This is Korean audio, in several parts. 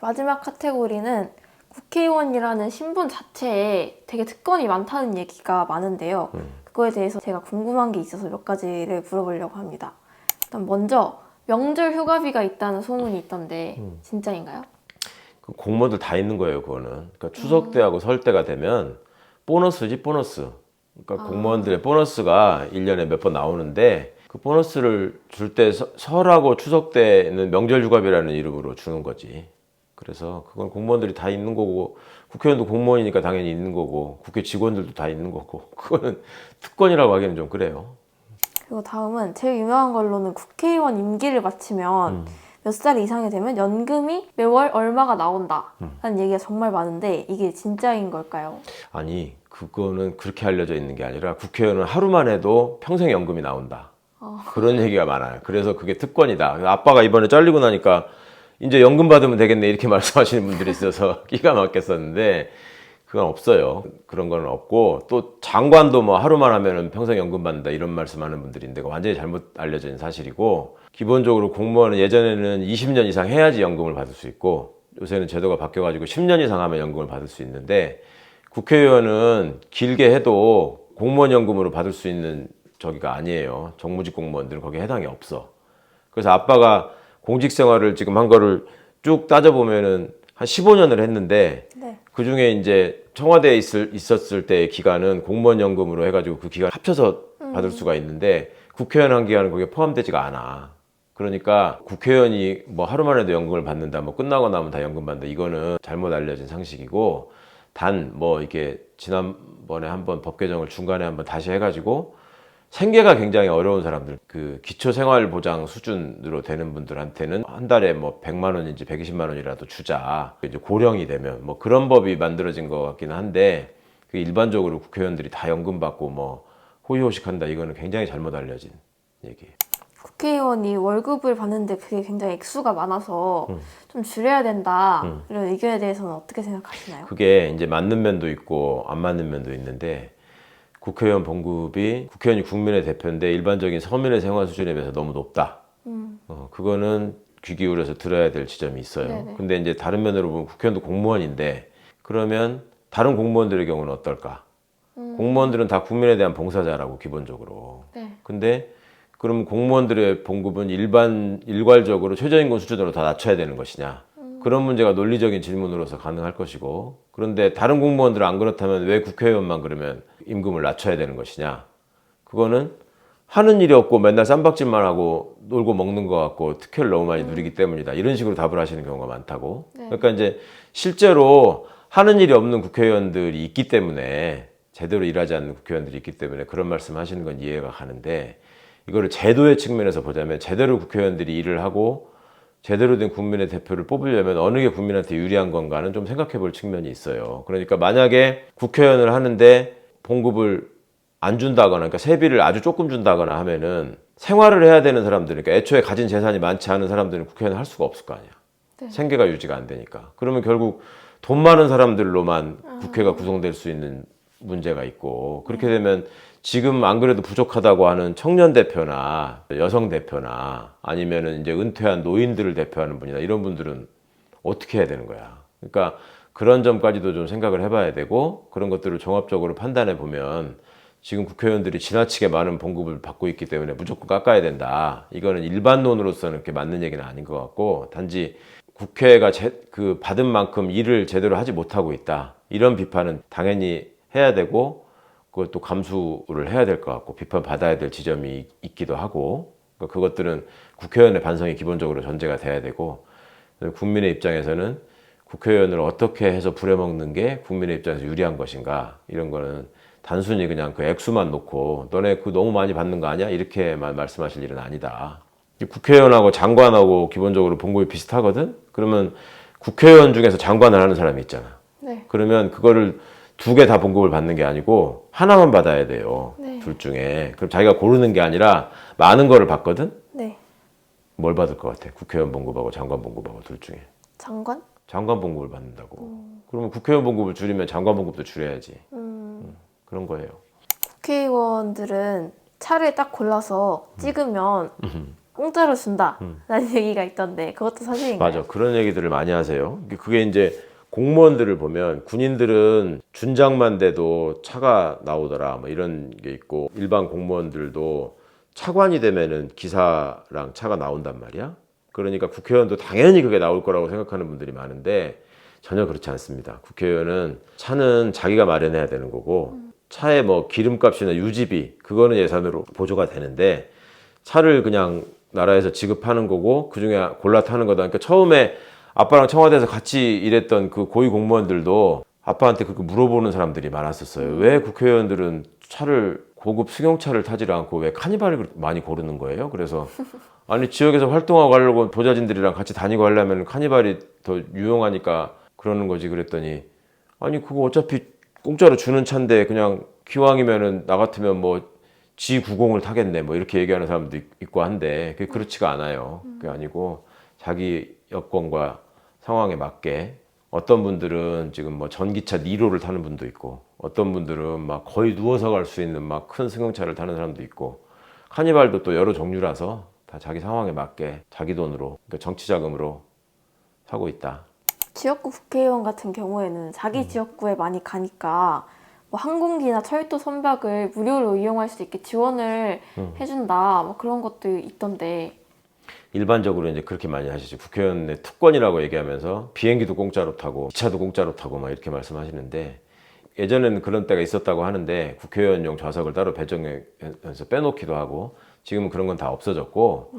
마지막 카테고리는 국회의원이라는 신분 자체에 되게 특권이 많다는 얘기가 많은데요. 그거에 대해서 제가 궁금한 게 있어서 몇 가지를 물어보려고 합니다. 일단 먼저 명절 휴가비가 있다는 소문이 있던데 진짜인가요? 그 공무원들 다 있는 거예요, 그거는. 그러니까 추석 때하고 설 때가 되면 보너스지, 보너스. 그러니까 공무원들의 보너스가 1년에 몇 번 나오는데 그 보너스를 줄 때 설하고 추석 때는 명절 휴가비라는 이름으로 주는 거지. 그래서 그건 공무원들이 다 있는 거고 국회의원도 공무원이니까 당연히 있는 거고 국회 직원들도 다 있는 거고 그거는 특권이라고 하기는 좀 그래요. 그리고 다음은 제일 유명한 걸로는 국회의원 임기를 마치면 몇 살 이상이 되면 연금이 매월 얼마가 나온다라는 얘기가 정말 많은데 이게 진짜인 걸까요? 아니, 그거는 그렇게 알려져 있는 게 아니라 국회의원은 하루만 해도 평생 연금이 나온다. 그런 얘기가 많아요. 그래서 그게 특권이다. 아빠가 이번에 잘리고 나니까 이제 연금 받으면 되겠네 이렇게 말씀하시는 분들이 있어서 기가 막혔었는데 그건 없어요. 그런 건 없고 또 장관도 뭐 하루만 하면은 평생 연금 받는다 이런 말씀하는 분들인데 완전히 잘못 알려져 있는 사실이고 기본적으로 공무원은 예전에는 20년 이상 해야지 연금을 받을 수 있고 요새는 제도가 바뀌어가지고 10년 이상 하면 연금을 받을 수 있는데 국회의원은 길게 해도 공무원 연금으로 받을 수 있는 저기가 아니에요. 정무직 공무원들은 거기에 해당이 없어. 그래서 아빠가 공직 생활을 지금 한 거를 쭉 따져보면은 한 15년을 했는데 네. 그 중에 이제 청와대에 있었을 때의 기간은 공무원 연금으로 해가지고 그 기간 합쳐서 받을 수가 있는데 국회의원 한 기간은 거기에 포함되지가 않아. 그러니까 국회의원이 뭐 하루만 해도 연금을 받는다, 뭐 끝나고 나면 다 연금 받는다, 이거는 잘못 알려진 상식이고 단 뭐 이게 지난번에 한번 법 개정을 중간에 한번 다시 해가지고 생계가 굉장히 어려운 사람들, 그 기초생활보장 수준으로 되는 분들한테는 한 달에 뭐 100만 원인지 120만 원이라도 주자. 이제 고령이 되면 뭐 그런 법이 만들어진 것 같기는 한데 그게 일반적으로 국회의원들이 다 연금 받고 뭐 호의호식한다, 이거는 굉장히 잘못 알려진 얘기예요. 국회의원이 월급을 받는데 그게 굉장히 액수가 많아서 좀 줄여야 된다 이런 의견에 대해서는 어떻게 생각하시나요? 그게 이제 맞는 면도 있고 안 맞는 면도 있는데 국회의원 봉급이 국회의원이 국민의 대표인데 일반적인 서민의 생활 수준에 비해서 너무 높다. 그거는 귀 기울여서 들어야 될 지점이 있어요. 네네. 근데 이제 다른 면으로 보면 국회의원도 공무원인데 그러면 다른 공무원들의 경우는 어떨까? 공무원들은 다 국민에 대한 봉사자라고 기본적으로. 네. 근데 그럼 공무원들의 봉급은 일괄적으로 최저임금 수준으로 다 낮춰야 되는 것이냐? 그런 문제가 논리적인 질문으로서 가능할 것이고, 그런데 다른 공무원들은 안 그렇다면 왜 국회의원만 그러면 임금을 낮춰야 되는 것이냐? 그거는 하는 일이 없고 맨날 쌈박질만 하고 놀고 먹는 것 같고 특혜를 너무 많이 누리기 때문이다. 이런 식으로 답을 하시는 경우가 많다고. 네. 그러니까 이제 실제로 하는 일이 없는 국회의원들이 있기 때문에, 제대로 일하지 않는 국회의원들이 있기 때문에 그런 말씀 하시는 건 이해가 가는데, 이거를 제도의 측면에서 보자면 제대로 국회의원들이 일을 하고 제대로 된 국민의 대표를 뽑으려면 어느 게 국민한테 유리한 건가는 좀 생각해 볼 측면이 있어요. 그러니까 만약에 국회의원을 하는데 봉급을 안 준다거나, 그러니까 세비를 아주 조금 준다거나 하면은 생활을 해야 되는 사람들, 그러니까 애초에 가진 재산이 많지 않은 사람들은 국회의원을 할 수가 없을 거 아니야. 네. 생계가 유지가 안 되니까. 그러면 결국 돈 많은 사람들로만 국회가 구성될 수 있는 문제가 있고, 그렇게 되면 지금 안 그래도 부족하다고 하는 청년 대표나 여성 대표나 아니면은 이제 은퇴한 노인들을 대표하는 분이나 이런 분들은 어떻게 해야 되는 거야. 그러니까 그런 점까지도 좀 생각을 해봐야 되고, 그런 것들을 종합적으로 판단해 보면 지금 국회의원들이 지나치게 많은 봉급을 받고 있기 때문에 무조건 깎아야 된다, 이거는 일반론으로서는 그렇게 맞는 얘기는 아닌 것 같고, 단지 국회가 그 받은 만큼 일을 제대로 하지 못하고 있다, 이런 비판은 당연히 해야 되고 그것도 감수를 해야 될 것 같고 비판받아야 될 지점이 있기도 하고, 그러니까 그것들은 국회의원의 반성이 기본적으로 전제가 돼야 되고, 국민의 입장에서는 국회의원을 어떻게 해서 부려먹는 게 국민의 입장에서 유리한 것인가, 이런 거는 단순히 그냥 그 액수만 놓고 너네 그 너무 많이 받는 거 아니야? 이렇게만 말씀하실 일은 아니다. 국회의원하고 장관하고 기본적으로 봉급이 비슷하거든? 그러면 국회의원 중에서 장관을 하는 사람이 있잖아. 네. 그러면 그거를 두 개 다 봉급을 받는 게 아니고 하나만 받아야 돼요. 네. 둘 중에. 그럼 자기가 고르는 게 아니라 많은 거를 받거든? 네. 뭘 받을 것 같아? 국회의원 봉급하고 장관 봉급하고 둘 중에. 장관? 장관 봉급을 받는다고. 그러면 국회의원 봉급을 줄이면 장관 봉급도 줄여야지. 그런 거예요. 국회의원들은 차를 딱 골라서 찍으면 공짜로 준다라는 얘기가 있던데 그것도 사실인가요? 맞아. 그런 얘기들을 많이 하세요. 그게 이제 공무원들을 보면 군인들은 준장만 돼도 차가 나오더라 뭐 이런 게 있고 일반 공무원들도 차관이 되면은 기사랑 차가 나온단 말이야. 그러니까 국회의원도 당연히 그게 나올 거라고 생각하는 분들이 많은데 전혀 그렇지 않습니다. 국회의원은 차는 자기가 마련해야 되는 거고 차에 뭐 기름값이나 유지비 그거는 예산으로 보조가 되는데 차를 그냥 나라에서 지급하는 거고 그중에 골라 타는 거다. 그러니까 처음에 아빠랑 청와대에서 같이 일했던 그 고위 공무원들도 아빠한테 그렇게 물어보는 사람들이 많았었어요. 왜 국회의원들은 차를 고급 승용차를 타지 않고 왜 카니발을 많이 고르는 거예요? 그래서 아니 지역에서 활동하고 하려고 보좌진들이랑 같이 다니고 하려면 카니발이 더 유용하니까 그러는 거지 그랬더니 아니 그거 어차피 공짜로 주는 차인데 그냥 기왕이면은 나 같으면 뭐 G90을 타겠네 뭐 이렇게 얘기하는 사람도 있고 한데 그게 그렇지가 않아요. 그게 아니고 자기 여건과 상황에 맞게 어떤 분들은 지금 뭐 전기차 니로를 타는 분도 있고 어떤 분들은 막 거의 누워서 갈 수 있는 막 큰 승용차를 타는 사람도 있고 카니발도 또 여러 종류라서 다 자기 상황에 맞게 자기 돈으로 그러니까 정치 자금으로 사고 있다. 지역구 국회의원 같은 경우에는 자기 지역구에 많이 가니까 뭐 항공기나 철도 선박을 무료로 이용할 수 있게 지원을 해준다 뭐 그런 것도 있던데 일반적으로 이제 그렇게 많이 하시죠. 국회의원의 특권이라고 얘기하면서 비행기도 공짜로 타고 기차도 공짜로 타고 막 이렇게 말씀하시는데 예전에는 그런 때가 있었다고 하는데 국회의원용 좌석을 따로 배정해서 빼놓기도 하고 지금은 그런 건 다 없어졌고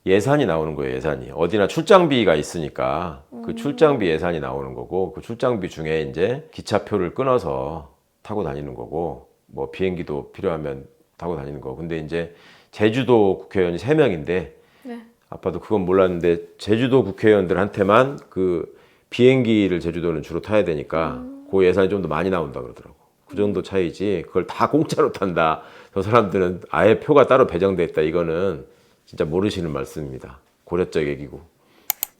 예산이 나오는 거예요. 예산이 어디나 출장비가 있으니까 그 출장비 예산이 나오는 거고 그 출장비 중에 이제 기차표를 끊어서 타고 다니는 거고 뭐 비행기도 필요하면 타고 다니는 거고 근데 이제 제주도 국회의원이 3명인데 네. 아빠도 그건 몰랐는데 제주도 국회의원들한테만 그 비행기를 제주도는 주로 타야 되니까 그 예산이 좀 더 많이 나온다 그러더라고. 그 정도 차이지 그걸 다 공짜로 탄다. 저 사람들은 아예 표가 따로 배정돼 있다. 이거는 진짜 모르시는 말씀입니다. 고려적 얘기고.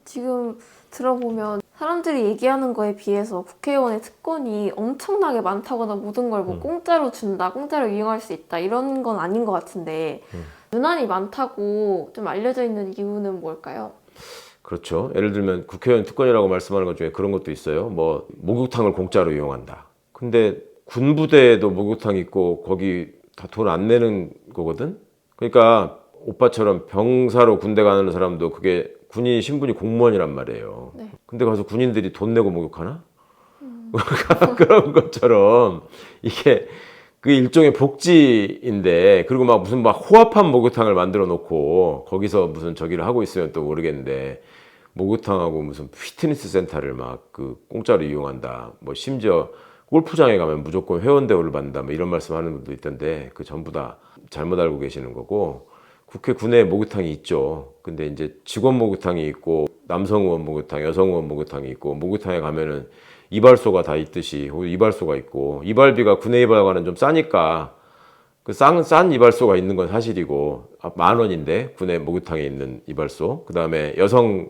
지금 들어보면 사람들이 얘기하는 거에 비해서 국회의원의 특권이 엄청나게 많다거나 모든 걸 뭐 공짜로 준다, 공짜로 이용할 수 있다 이런 건 아닌 것 같은데 유난히 많다고 좀 알려져 있는 이유는 뭘까요? 그렇죠. 예를 들면 국회의원 특권이라고 말씀하는 것 중에 그런 것도 있어요. 뭐 목욕탕을 공짜로 이용한다. 근데 군부대에도 목욕탕 있고 거기 다 돈 안 내는 거거든. 그러니까 오빠처럼 병사로 군대 가는 사람도 그게 군인 신분이 공무원이란 말이에요. 네. 근데 가서 군인들이 돈 내고 목욕하나? 그런 것처럼 이게 그 일종의 복지인데 그리고 막 무슨 막 호합한 목욕탕을 만들어 놓고 거기서 무슨 저기를 하고 있으면 또 모르겠는데 목욕탕하고 무슨 피트니스 센터를 막 그 공짜로 이용한다. 뭐 심지어 골프장에 가면 무조건 회원 대우를 받는다. 뭐 이런 말씀하는 분도 있던데 그 전부 다 잘못 알고 계시는 거고 국회 군내에 목욕탕이 있죠. 근데 이제 직원 목욕탕이 있고 남성 의원 목욕탕, 여성 의원 목욕탕이 있고 목욕탕에 가면은 이발소가 다 있듯이 이발소가 있고 이발비가 군내 이발관은 좀 싸니까 그 싼 이발소가 있는 건 사실이고 10,000원인데 군내 목욕탕에 있는 이발소 그 다음에 여성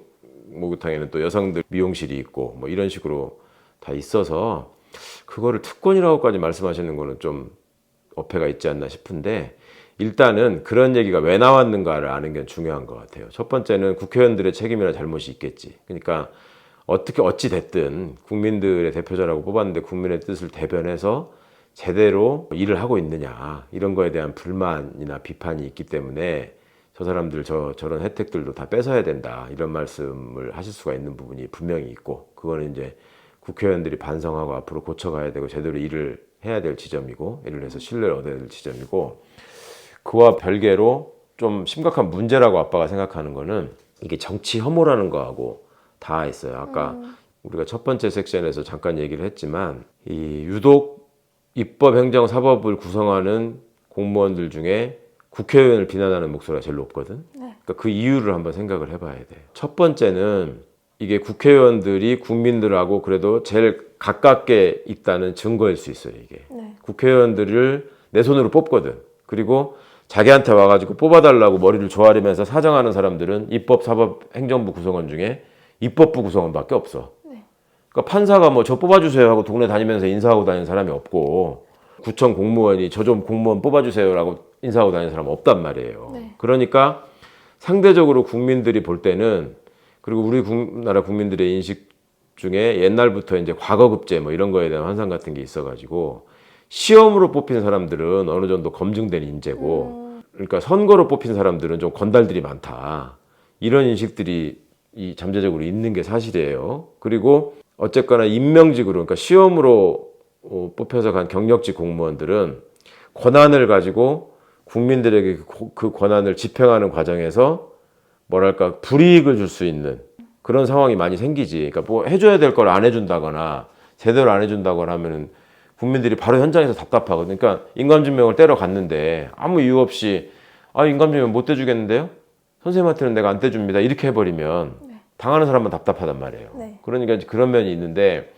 목욕탕에는 또 여성들 미용실이 있고 뭐 이런 식으로 다 있어서 그거를 특권이라고까지 말씀하시는 거는 좀 어폐가 있지 않나 싶은데 일단은 그런 얘기가 왜 나왔는가를 아는 게 중요한 것 같아요. 첫 번째는 국회의원들의 책임이나 잘못이 있겠지. 그러니까 어찌 됐든 국민들의 대표자라고 뽑았는데 국민의 뜻을 대변해서 제대로 일을 하고 있느냐 이런 거에 대한 불만이나 비판이 있기 때문에 저 사람들 저런 혜택들도 다 뺏어야 된다 이런 말씀을 하실 수가 있는 부분이 분명히 있고 그거는 이제 국회의원들이 반성하고 앞으로 고쳐가야 되고 제대로 일을 해야 될 지점이고 예를 들어서 신뢰를 얻어야 될 지점이고 그와 별개로 좀 심각한 문제라고 아빠가 생각하는 거는 이게 정치 혐오라는 거하고 다 있어요. 아까 우리가 첫 번째 섹션에서 잠깐 얘기를 했지만 이 유독 입법, 행정, 사법을 구성하는 공무원들 중에 국회의원을 비난하는 목소리가 제일 높거든. 그러니까 그 이유를 한번 생각을 해봐야 돼. 첫 번째는 이게 국회의원들이 국민들하고 그래도 제일 가깝게 있다는 증거일 수 있어요. 이게 국회의원들을 내 손으로 뽑거든. 그리고 자기한테 와가지고 뽑아달라고 머리를 조아리면서 사정하는 사람들은 입법, 사법, 행정부 구성원 중에 입법부 구성원밖에 없어. 그러니까 판사가 뭐 저 뽑아주세요 하고 동네 다니면서 인사하고 다니는 사람이 없고 구청 공무원이 저 좀 공무원 뽑아주세요라고 인사하고 다니는 사람 없단 말이에요. 그러니까 상대적으로 국민들이 볼 때는, 그리고 우리나라 국민들의 인식 중에 옛날부터 이제 과거급제 뭐 이런 거에 대한 환상 같은 게 있어가지고 시험으로 뽑힌 사람들은 어느 정도 검증된 인재고, 그러니까 선거로 뽑힌 사람들은 좀 건달들이 많다, 이런 인식들이 이 잠재적으로 있는 게 사실이에요. 그리고 어쨌거나 임명직으로, 그러니까 시험으로 뽑혀서 간 경력직 공무원들은 권한을 가지고 국민들에게 그 권한을 집행하는 과정에서 뭐랄까 불이익을 줄 수 있는 그런 상황이 많이 생기지. 그러니까 뭐 해줘야 될 걸 안 해준다거나 제대로 안 해준다거나 하면은 국민들이 바로 현장에서 답답하거든. 그러니까 인감증명을 떼러 갔는데 아무 이유 없이 인감증명 못 떼주겠는데요? 선생님한테는 내가 안 떼줍니다, 이렇게 해버리면 당하는 사람은 답답하단 말이에요. 네. 그러니까 이제 그런 면이 있는데,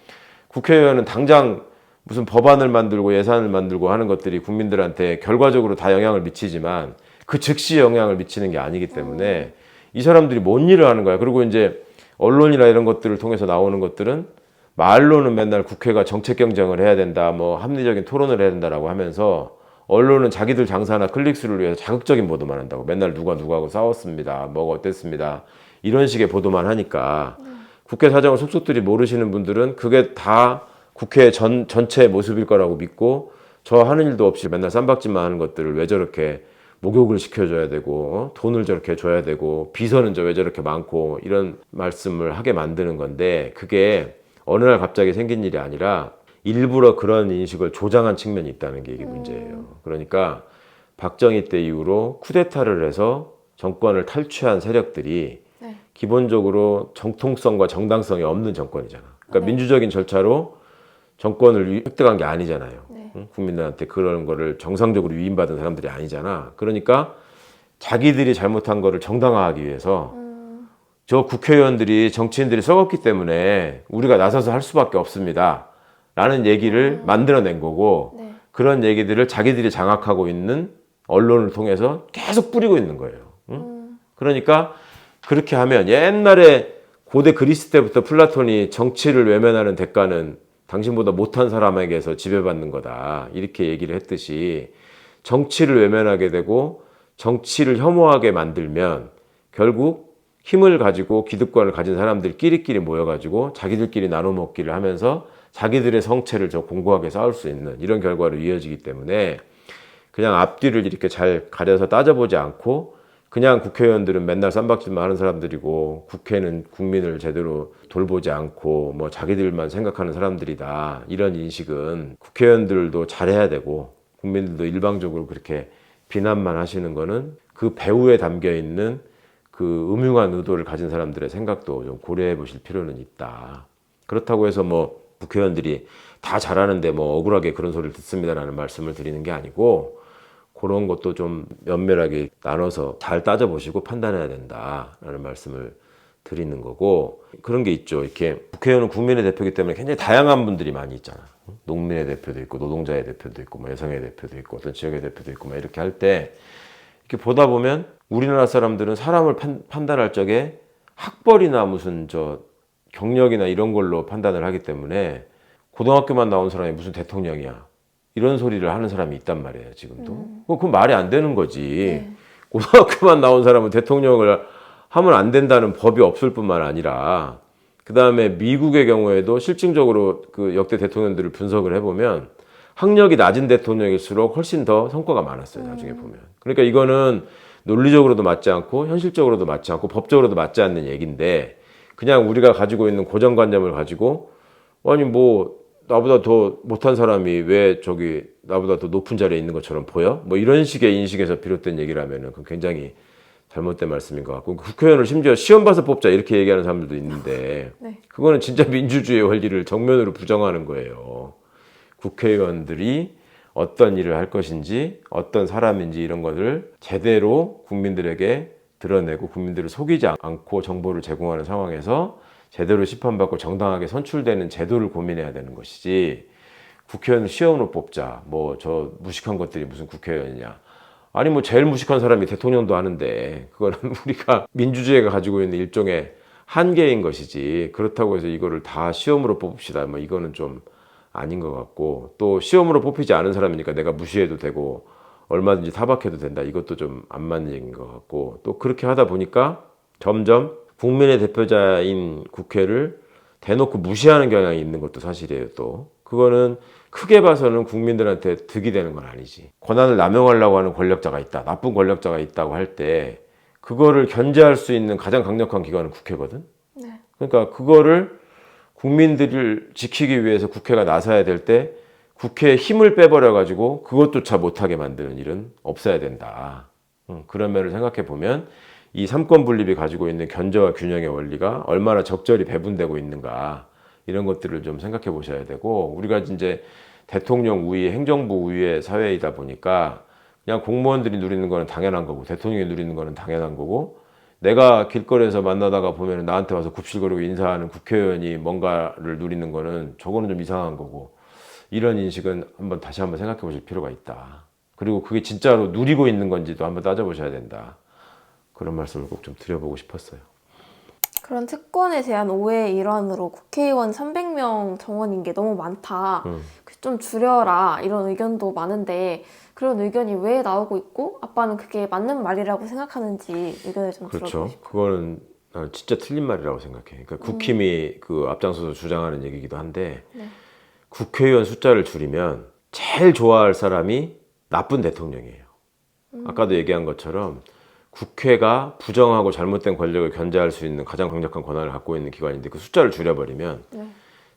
국회의원은 당장 무슨 법안을 만들고 예산을 만들고 하는 것들이 국민들한테 결과적으로 다 영향을 미치지만 그 즉시 영향을 미치는 게 아니기 때문에 이 사람들이 뭔 일을 하는 거야. 그리고 이제 언론이나 이런 것들을 통해서 나오는 것들은 말로는 맨날 국회가 정책 경쟁을 해야 된다, 뭐 합리적인 토론을 해야 된다라고 하면서 언론은 자기들 장사나 클릭수를 위해서 자극적인 보도만 한다고, 맨날 누가 누구하고 싸웠습니다, 뭐가 어땠습니다, 이런 식의 보도만 하니까 국회 사정을 속속들이 모르시는 분들은 그게 다 국회 전체의 모습일 거라고 믿고 저 하는 일도 없이 맨날 쌈박질만 하는 것들을 왜 저렇게 목욕을 시켜줘야 되고 돈을 저렇게 줘야 되고 비서는 왜 저렇게 많고 이런 말씀을 하게 만드는 건데, 그게 어느 날 갑자기 생긴 일이 아니라 일부러 그런 인식을 조장한 측면이 있다는 게 이게 문제예요. 그러니까 박정희 때 이후로 쿠데타를 해서 정권을 탈취한 세력들이 기본적으로 정통성과 정당성이 없는 정권이잖아. 그러니까 민주적인 절차로 정권을 획득한 게 아니잖아요. 응? 국민들한테 그런 거를 정상적으로 위임받은 사람들이 아니잖아. 그러니까 자기들이 잘못한 거를 정당화하기 위해서 저 국회의원들이 정치인들이 썩었기 때문에 우리가 나서서 할 수밖에 없습니다, 라는 얘기를 만들어낸 거고, 그런 얘기들을 자기들이 장악하고 있는 언론을 통해서 계속 뿌리고 있는 거예요. 응? 그러니까 그렇게 하면, 옛날에 고대 그리스 때부터 플라톤이 정치를 외면하는 대가는 당신보다 못한 사람에게서 지배받는 거다, 이렇게 얘기를 했듯이, 정치를 외면하게 되고 정치를 혐오하게 만들면 결국 힘을 가지고 기득권을 가진 사람들끼리끼리 모여가지고 자기들끼리 나눠 먹기를 하면서 자기들의 성체를 저 공고하게 쌓을 수 있는 이런 결과로 이어지기 때문에, 그냥 앞뒤를 이렇게 잘 가려서 따져보지 않고 그냥 국회의원들은 맨날 쌈박질만 하는 사람들이고 국회는 국민을 제대로 돌보지 않고 뭐 자기들만 생각하는 사람들이다, 이런 인식은 국회의원들도 잘해야 되고 국민들도 일방적으로 그렇게 비난만 하시는 거는 그 배후에 담겨 있는 그 음흉한 의도를 가진 사람들의 생각도 좀 고려해 보실 필요는 있다. 그렇다고 해서 뭐 국회의원들이 다 잘하는데 뭐 억울하게 그런 소리를 듣습니다라는 말씀을 드리는 게 아니고, 그런 것도 좀 면밀하게 나눠서 잘 따져보시고 판단해야 된다라는 말씀을 드리는 거고, 그런 게 있죠. 이렇게 국회의원은 국민의 대표이기 때문에 굉장히 다양한 분들이 많이 있잖아. 농민의 대표도 있고 노동자의 대표도 있고 뭐 여성의 대표도 있고 어떤 지역의 대표도 있고 막 이렇게 할 때 이렇게 보다 보면 우리나라 사람들은 사람을 판단할 적에 학벌이나 무슨 저 경력이나 이런 걸로 판단을 하기 때문에 고등학교만 나온 사람이 무슨 대통령이야, 이런 소리를 하는 사람이 있단 말이에요, 지금도. 그건 말이 안 되는 거지. 고등학교만 나온 사람은 대통령을 하면 안 된다는 법이 없을 뿐만 아니라, 그 다음에 미국의 경우에도 실질적으로 그 역대 대통령들을 분석을 해보면 학력이 낮은 대통령일수록 훨씬 더 성과가 많았어요, 나중에 보면. 그러니까 이거는 논리적으로도 맞지 않고 현실적으로도 맞지 않고 법적으로도 맞지 않는 얘기인데, 그냥 우리가 가지고 있는 고정관념을 가지고 아니 뭐 나보다 더 못한 사람이 왜 저기 나보다 더 높은 자리에 있는 것처럼 보여? 뭐 이런 식의 인식에서 비롯된 얘기라면은 그건 굉장히 잘못된 말씀인 것 같고, 국회의원을 심지어 시험 봐서 뽑자 이렇게 얘기하는 사람들도 있는데 그거는 진짜 민주주의의 원리를 정면으로 부정하는 거예요. 국회의원들이 어떤 일을 할 것인지 어떤 사람인지 이런 것을 제대로 국민들에게 드러내고 국민들을 속이지 않고 정보를 제공하는 상황에서 제대로 심판받고 정당하게 선출되는 제도를 고민해야 되는 것이지, 국회의원을 시험으로 뽑자, 뭐 저 무식한 것들이 무슨 국회의원이냐, 아니 뭐 제일 무식한 사람이 대통령도 하는데 그거는 우리가 민주주의가 가지고 있는 일종의 한계인 것이지, 그렇다고 해서 이거를 다 시험으로 뽑읍시다, 뭐 이거는 좀 아닌 것 같고, 또 시험으로 뽑히지 않은 사람이니까 내가 무시해도 되고 얼마든지 타박해도 된다. 이것도 좀 안 맞는 얘기인 것 같고, 또 그렇게 하다 보니까 점점 국민의 대표자인 국회를 대놓고 무시하는 경향이 있는 것도 사실이에요. 또 그거는 크게 봐서는 국민들한테 득이 되는 건 아니지. 권한을 남용하려고 하는 권력자가 있다, 나쁜 권력자가 있다고 할 때 그거를 견제할 수 있는 가장 강력한 기관은 국회거든. 네. 그러니까 그거를 국민들을 지키기 위해서 국회가 나서야 될 때 국회에 힘을 빼버려 가지고 그것조차 못하게 만드는 일은 없어야 된다. 그런 면을 생각해 보면 이 삼권 분립이 가지고 있는 견제와 균형의 원리가 얼마나 적절히 배분되고 있는가, 이런 것들을 좀 생각해 보셔야 되고, 우리가 이제 대통령 우위, 행정부 우위의 사회이다 보니까 그냥 공무원들이 누리는 거는 당연한 거고 대통령이 누리는 거는 당연한 거고, 내가 길거리에서 만나다가 보면 나한테 와서 굽실거리고 인사하는 국회의원이 뭔가를 누리는 거는 저거는 좀 이상한 거고, 이런 인식은 다시 한번 생각해 보실 필요가 있다. 그리고 그게 진짜로 누리고 있는 건지도 한번 따져보셔야 된다. 그런 말씀을 꼭 좀 드려보고 싶었어요. 그런 특권에 대한 오해의 일환으로 국회의원 300명 정원인 게 너무 많다. 좀 줄여라. 이런 의견도 많은데 그런 의견이 왜 나오고 있고 아빠는 그게 맞는 말이라고 생각하는지 의견을 좀 그렇죠. 들어보고 싶어요. 그거는 나는 진짜 틀린 말이라고 생각해. 그러니까 국힘이 그 앞장서서 주장하는 얘기이기도 한데, 네. 국회의원 숫자를 줄이면 제일 좋아할 사람이 나쁜 대통령이에요. 아까도 얘기한 것처럼 국회가 부정하고 잘못된 권력을 견제할 수 있는 가장 강력한 권한을 갖고 있는 기관인데 그 숫자를 줄여버리면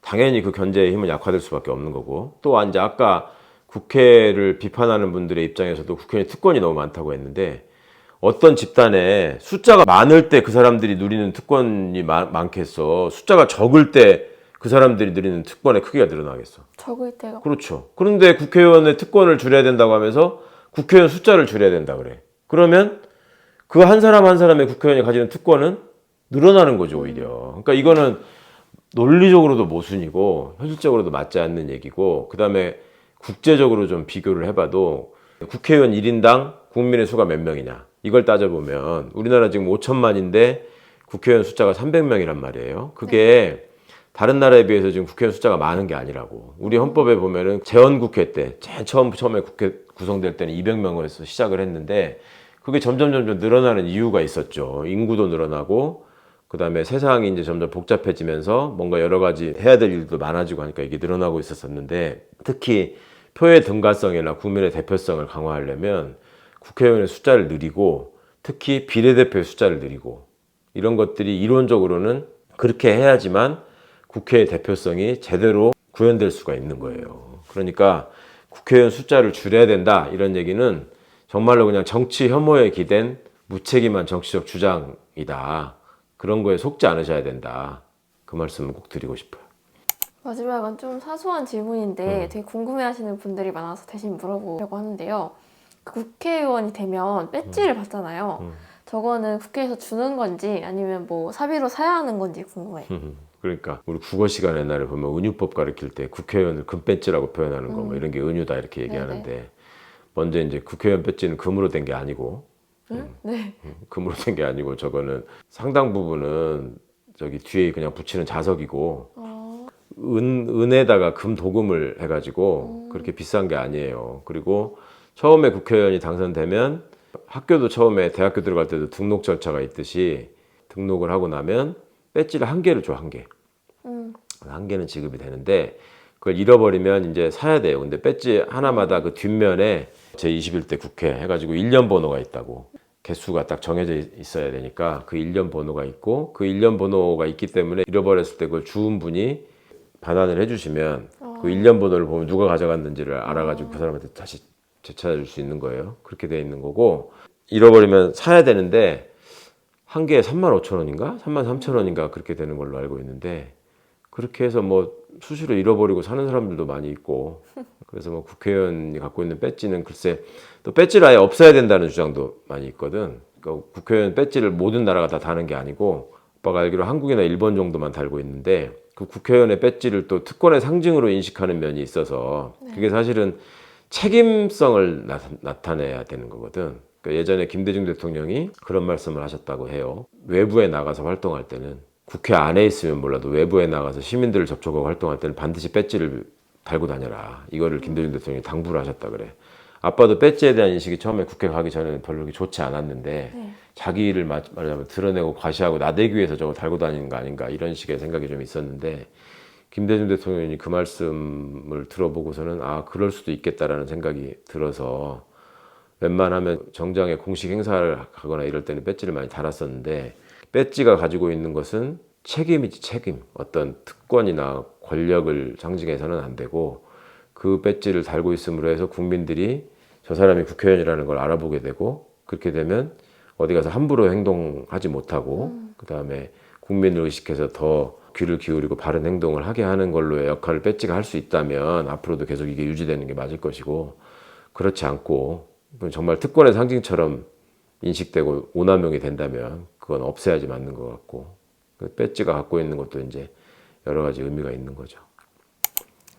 당연히 그 견제의 힘은 약화될 수밖에 없는 거고, 또 이제 아까 국회를 비판하는 분들의 입장에서도 국회의원 특권이 너무 많다고 했는데, 어떤 집단에 숫자가 많을 때 그 사람들이 누리는 특권이 많겠어? 숫자가 적을 때 그 사람들이 누리는 특권의 크기가 늘어나겠어? 적을 때가. 그렇죠. 그런데 국회의원의 특권을 줄여야 된다고 하면서 국회의원 숫자를 줄여야 된다 그래. 그러면 그 한 사람 한 사람의 국회의원이 가지는 특권은 늘어나는 거죠, 오히려. 그러니까 이거는 논리적으로도 모순이고 현실적으로도 맞지 않는 얘기고, 그 다음에 국제적으로 좀 비교를 해봐도 국회의원 1인당 국민의 수가 몇 명이냐, 이걸 따져보면 우리나라 지금 5천만인데 국회의원 숫자가 300명이란 말이에요. 그게 다른 나라에 비해서 지금 국회의원 숫자가 많은 게 아니라고. 우리 헌법에 보면은 재헌국회 때, 제일 처음에 국회 구성될 때는 200명에서 시작을 했는데, 그게 점점 늘어나는 이유가 있었죠. 인구도 늘어나고, 그 다음에 세상이 이제 점점 복잡해지면서 뭔가 여러 가지 해야 될 일도 많아지고 하니까 이게 늘어나고 있었었는데, 특히 표의 등가성이나 국민의 대표성을 강화하려면 국회의원의 숫자를 늘리고, 특히 비례대표의 숫자를 늘리고, 이런 것들이 이론적으로는 그렇게 해야지만 국회의 대표성이 제대로 구현될 수가 있는 거예요. 그러니까 국회의원 숫자를 줄여야 된다, 이런 얘기는 정말로 그냥 정치 혐오에 기댄 무책임한 정치적 주장이다. 그런 거에 속지 않으셔야 된다. 그 말씀을 꼭 드리고 싶어요. 마지막은 좀 사소한 질문인데 되게 궁금해하시는 분들이 많아서 대신 물어보려고 하는데요. 그 국회의원이 되면 배지를 받잖아요. 저거는 국회에서 주는 건지 아니면 뭐 사비로 사야 하는 건지 궁금해요. 그러니까 우리 국어 시간 옛날에 보면 은유법 가르칠 때 국회의원을 금 배지라고 표현하는 거, 뭐 이런 게 은유다 이렇게 얘기하는데, 먼저 이제 국회의원 배지는 금으로 된 게 아니고, 네. 금으로 된 게 아니고 저거는 상당 부분은 저기 뒤에 그냥 붙이는 자석이고, 은에다가 금 도금을 해가지고 그렇게 비싼 게 아니에요. 그리고 처음에 국회의원이 당선되면 학교도 처음에 대학교 들어갈 때도 등록 절차가 있듯이 등록을 하고 나면 배지를 한 개를 줘, 한 개. 한 개는 지급이 되는데, 그걸 잃어버리면 이제 사야 돼요. 근데 배지 하나마다 그 뒷면에 제21대 국회 해가지고 1년 번호가 있다고. 개수가 딱 정해져 있어야 되니까 그 1년 번호가 있고, 그 1년 번호가 있기 때문에 잃어버렸을 때 그걸 주운 분이 반환을 해주시면 그 1년 번호를 보면 누가 가져갔는지를 알아가지고 그 사람한테 다시 되찾아줄 수 있는 거예요. 그렇게 돼 있는 거고, 잃어버리면 사야 되는데 한 개에 35,000원인가 33,000원인가 그렇게 되는 걸로 알고 있는데, 그렇게 해서 뭐 수시로 잃어버리고 사는 사람들도 많이 있고, 그래서 뭐 국회의원이 갖고 있는 배지는 글쎄, 또 배지를 아예 없애야 된다는 주장도 많이 있거든. 그러니까 국회의원 배지를 모든 나라가 다 다는 게 아니고, 오빠가 알기로 한국이나 일본 정도만 달고 있는데, 그 국회의원의 배지를 또 특권의 상징으로 인식하는 면이 있어서 그게 사실은 책임성을 나타내야 되는 거거든. 그러니까 예전에 김대중 대통령이 그런 말씀을 하셨다고 해요. 외부에 나가서 활동할 때는, 국회 안에 있으면 몰라도 외부에 나가서 시민들을 접촉하고 활동할 때는 반드시 배지를 달고 다녀라. 이거를 김대중 대통령이 당부를 하셨다 그래. 아빠도 배지에 대한 인식이 처음에 국회 가기 전에는 별로 그렇게 좋지 않았는데 네. 자기를 말하자면 드러내고 과시하고 나대기 위해서 저거 달고 다니는 거 아닌가 이런 식의 생각이 좀 있었는데 김대중 대통령이 그 말씀을 들어보고서는 아 그럴 수도 있겠다라는 생각이 들어서 웬만하면 정장에 공식 행사를 가거나 이럴 때는 배지를 많이 달았었는데 배지가 가지고 있는 것은 책임이지 책임. 어떤 특권이나 권력을 상징해서는 안 되고 그 배지를 달고 있음으로 해서 국민들이 저 사람이 국회의원이라는 걸 알아보게 되고 그렇게 되면 어디 가서 함부로 행동하지 못하고 그다음에 국민을 의식해서 더 귀를 기울이고 바른 행동을 하게 하는 걸로의 역할을 배지가 할 수 있다면 앞으로도 계속 이게 유지되는 게 맞을 것이고 그렇지 않고 정말 특권의 상징처럼 인식되고 오남용이 된다면 그건 없애야지 맞는 것 같고 그 배지가 갖고 있는 것도 이제 여러 가지 의미가 있는 거죠.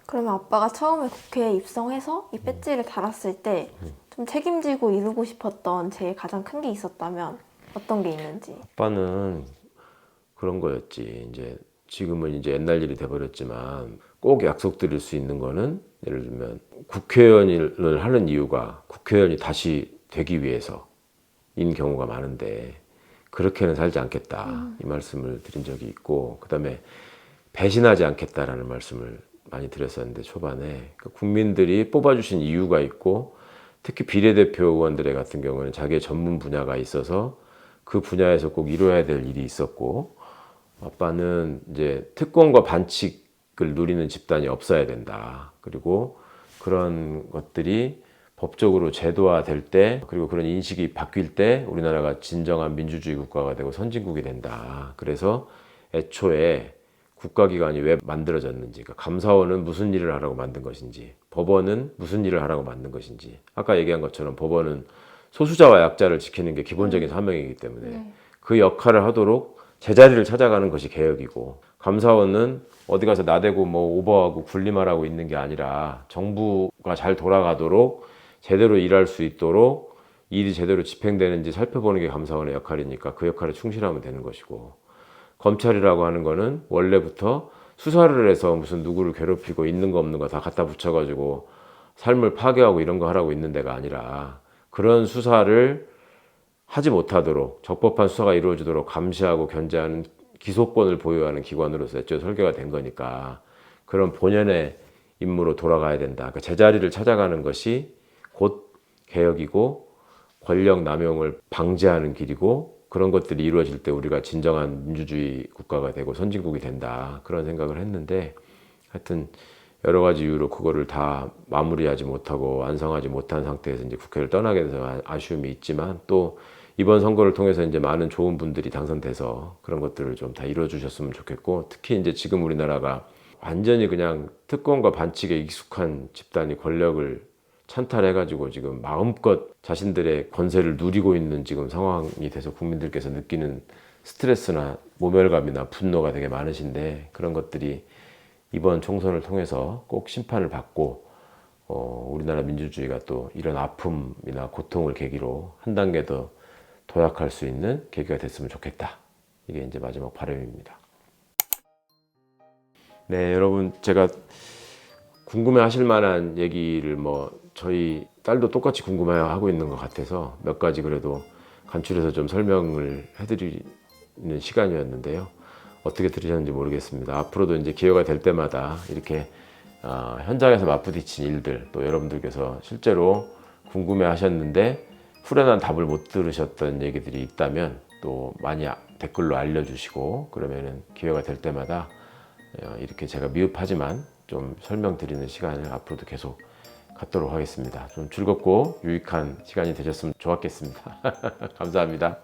그러면 아빠가 처음에 국회에 입성해서 이 배지를 달았을 때 좀 책임지고 이루고 싶었던 제일 가장 큰 게 있었다면 어떤 게 있는지. 아빠는 그런 거였지. 이제 지금은 이제 옛날 일이 돼버렸지만 꼭 약속드릴 수 있는 거는 예를 들면 국회의원을 하는 이유가 국회의원이 다시 되기 위해서인 경우가 많은데 그렇게는 살지 않겠다 이 말씀을 드린 적이 있고 그다음에 배신하지 않겠다라는 말씀을 많이 드렸었는데 초반에 그러니까 국민들이 뽑아주신 이유가 있고 특히 비례대표 의원들 같은 경우는 자기의 전문 분야가 있어서 그 분야에서 꼭 이루어야 될 일이 있었고 아빠는 이제 특권과 반칙을 누리는 집단이 없어야 된다. 그리고 그런 것들이 법적으로 제도화될 때 그리고 그런 인식이 바뀔 때 우리나라가 진정한 민주주의 국가가 되고 선진국이 된다. 그래서 애초에 국가기관이 왜 만들어졌는지 그러니까 감사원은 무슨 일을 하라고 만든 것인지 법원은 무슨 일을 하라고 만든 것인지 아까 얘기한 것처럼 법원은 소수자와 약자를 지키는 게 기본적인 사명이기 때문에 그 역할을 하도록 제자리를 찾아가는 것이 개혁이고 감사원은 어디 가서 나대고 뭐 오버하고 군림하라고 있는 게 아니라 정부가 잘 돌아가도록 제대로 일할 수 있도록 일이 제대로 집행되는지 살펴보는 게 감사원의 역할이니까 그 역할에 충실하면 되는 것이고 검찰이라고 하는 거는 원래부터 수사를 해서 무슨 누구를 괴롭히고 있는 거 없는 거 다 갖다 붙여가지고 삶을 파괴하고 이런 거 하라고 있는 데가 아니라 그런 수사를 하지 못하도록 적법한 수사가 이루어지도록 감시하고 견제하는 기소권을 보유하는 기관으로서 애초에 설계가 된 거니까 그런 본연의 임무로 돌아가야 된다. 그러니까 제자리를 찾아가는 것이 곧 개혁이고 권력 남용을 방지하는 길이고 그런 것들이 이루어질 때 우리가 진정한 민주주의 국가가 되고 선진국이 된다. 그런 생각을 했는데 하여튼 여러 가지 이유로 그거를 다 마무리하지 못하고 완성하지 못한 상태에서 이제 국회를 떠나게 돼서 아쉬움이 있지만 또 이번 선거를 통해서 이제 많은 좋은 분들이 당선돼서 그런 것들을 좀 다 이루어 주셨으면 좋겠고 특히 이제 지금 우리나라가 완전히 그냥 특권과 반칙에 익숙한 집단이 권력을 찬탈해가지고 지금 마음껏 자신들의 권세를 누리고 있는 지금 상황이 돼서 국민들께서 느끼는 스트레스나 모멸감이나 분노가 되게 많으신데 그런 것들이 이번 총선을 통해서 꼭 심판을 받고 우리나라 민주주의가 또 이런 아픔이나 고통을 계기로 한 단계 더 도약할 수 있는 계기가 됐으면 좋겠다. 이게 이제 마지막 바람입니다. 네, 여러분 제가 궁금해하실 만한 얘기를 뭐 저희 딸도 똑같이 궁금해하고 있는 것 같아서 몇 가지 그래도 간추려서 좀 설명을 해드리는 시간이었는데요. 어떻게 들으셨는지 모르겠습니다. 앞으로도 이제 기회가 될 때마다 이렇게 현장에서 맞부딪힌 일들 또 여러분들께서 실제로 궁금해하셨는데 후련한 답을 못 들으셨던 얘기들이 있다면 또 많이 댓글로 알려주시고 그러면은 기회가 될 때마다 이렇게 제가 미흡하지만 좀 설명드리는 시간을 앞으로도 계속 갖도록 하겠습니다. 좀 즐겁고 유익한 시간이 되셨으면 좋았겠습니다. 감사합니다.